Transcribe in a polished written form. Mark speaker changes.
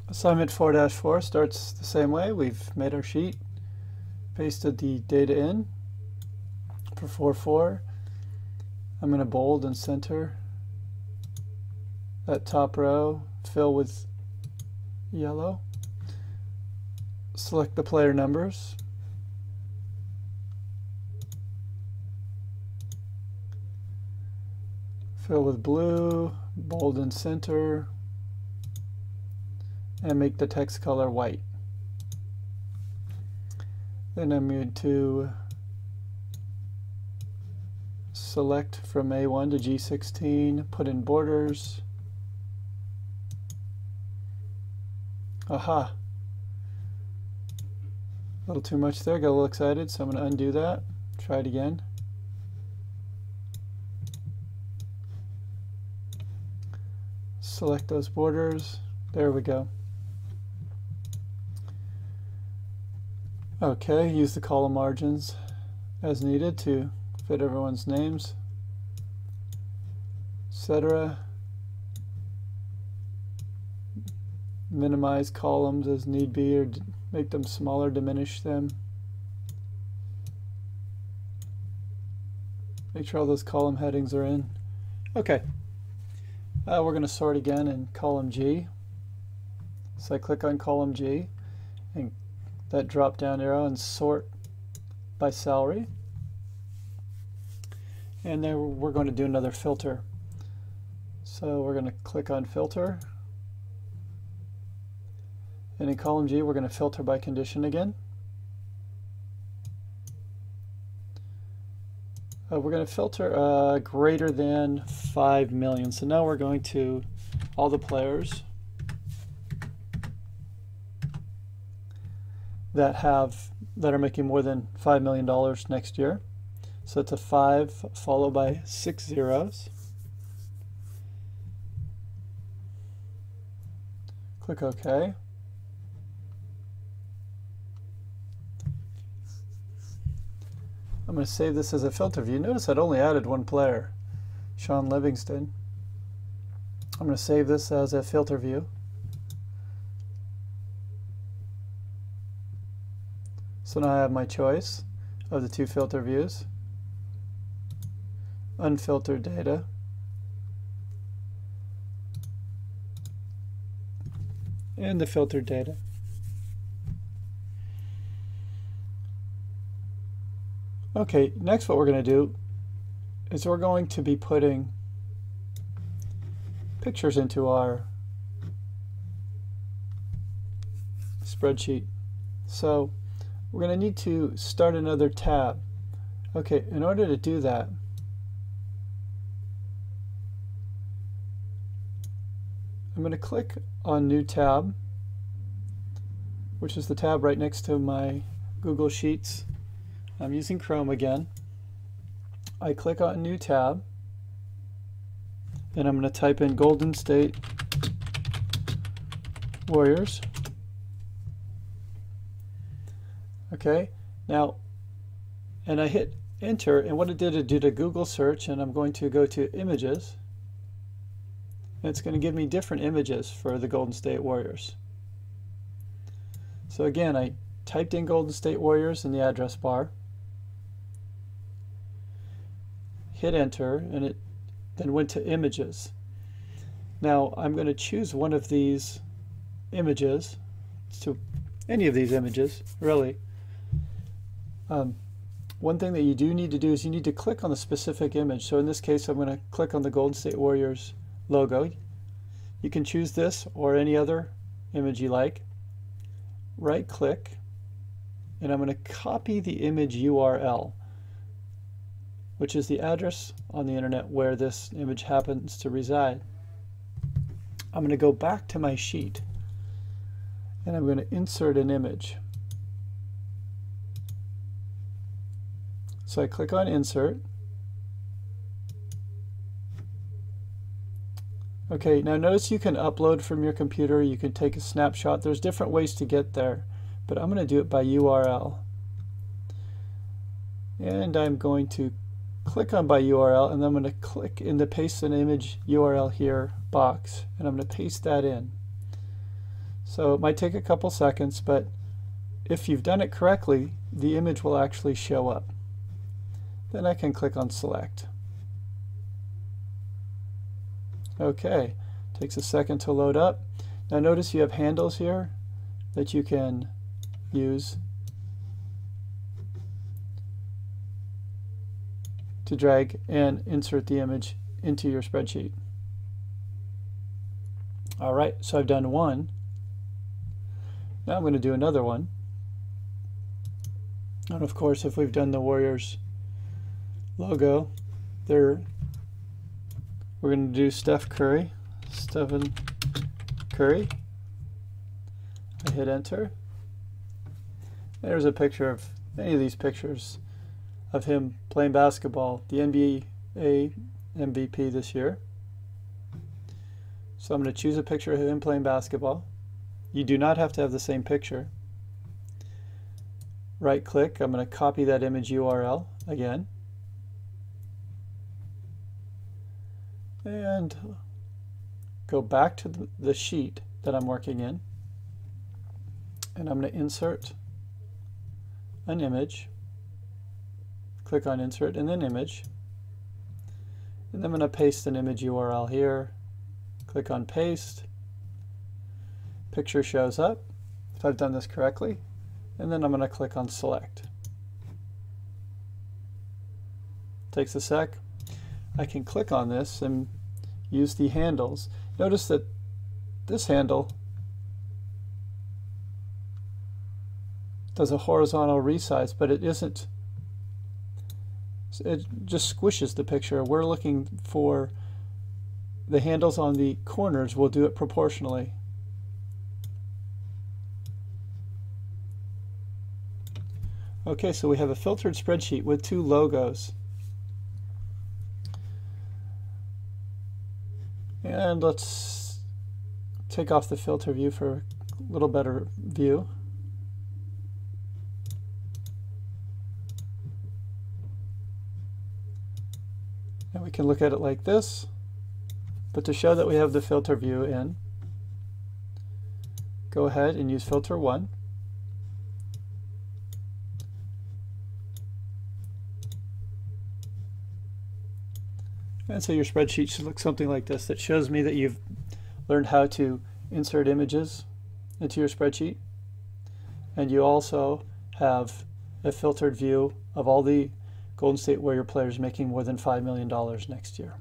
Speaker 1: Assignment 4-4 starts the same way. We've made our sheet, pasted the data in for 4-4. I'm going to bold and center that top row, fill with yellow. Select the player numbers. Fill with blue, bold and center, and make the text color white. Then I'm going to select from A1 to G16, put in borders. Aha! A little too much there, got a little excited, so I'm going to undo that. Try it again. Select those borders. There we go. Okay, use the column margins as needed to fit everyone's names, etc. Minimize columns as need be, or make them smaller, diminish them. Make sure all those column headings are in. Okay. We're going to sort again in column G. So I click on column G and that drop down arrow and sort by salary. And then we're going to do another filter. So we're going to click on filter. And in column G we're going to filter by condition again. We're going to filter greater than 5 million. So now we're going to all the players that are making more than $5 million next year. So it's a 5 followed by 6 zeros. Click OK. I'm going to save this as a filter view. Notice I'd only added one player, Sean Livingston. I'm going to save this as a filter view. So now I have my choice of the two filter views. Unfiltered data. And the filtered data. Okay, next what we're going to do is we're going to be putting pictures into our spreadsheet. So we're going to need to start another tab. Okay, in order to do that, I'm going to click on New Tab, which is the tab right next to my Google Sheets. I'm using Chrome again. I click on New Tab, and I'm going to type in Golden State Warriors. Okay, now, and I hit Enter, and what it did a Google search, and I'm going to go to Images, and it's going to give me different images for the Golden State Warriors. So again, I typed in Golden State Warriors in the address bar, hit Enter, and it then went to Images. Now I'm going to choose one of these images, to any of these images, really. One thing that you do need to do is you need to click on the specific image. So in this case, I'm going to click on the Golden State Warriors logo. You can choose this or any other image you like. Right click, and I'm going to copy the image URL, which is the address on the internet where this image happens to reside. I'm going to go back to my sheet, and I'm going to insert an image. So I click on Insert. Okay, now notice you can upload from your computer, you can take a snapshot. There's different ways to get there, but I'm going to do it by URL. And I'm going to click on by URL, and then I'm going to click in the Paste an Image URL here box, and I'm going to paste that in. So So it might take a couple seconds, but if you've done it correctly, the image will actually show up. Then I can click on select. Okay, takes a second to load up. Now notice you have handles here that you can use to drag and insert the image into your spreadsheet. All right, so I've done one. Now I'm going to do another one. And of course, if we've done the Warriors logo, we're going to do Stephen Curry. I hit enter. There's a picture of any of these pictures of him playing basketball, the NBA MVP this year. So I'm going to choose a picture of him playing basketball. You do not have to have the same picture. Right click, I'm going to copy that image URL again. And go back to the sheet that I'm working in. And I'm going to insert an image. Click on insert and then image. And then I'm going to paste an image URL here. Click on paste. Picture shows up if I've done this correctly. And then I'm going to click on select. Takes a sec. I can click on this and use the handles. Notice that this handle does a horizontal resize, but it isn't. It just squishes the picture. We're looking for the handles on the corners. We'll do it proportionally. Okay, so we have a filtered spreadsheet with two logos. And let's take off the filter view for a little better view. And we can look at it like this. But to show that we have the filter view in, go ahead and use filter 1. And so your spreadsheet should look something like this. That shows me that you've learned how to insert images into your spreadsheet. And you also have a filtered view of all the Golden State Warrior players making more than $5 million next year.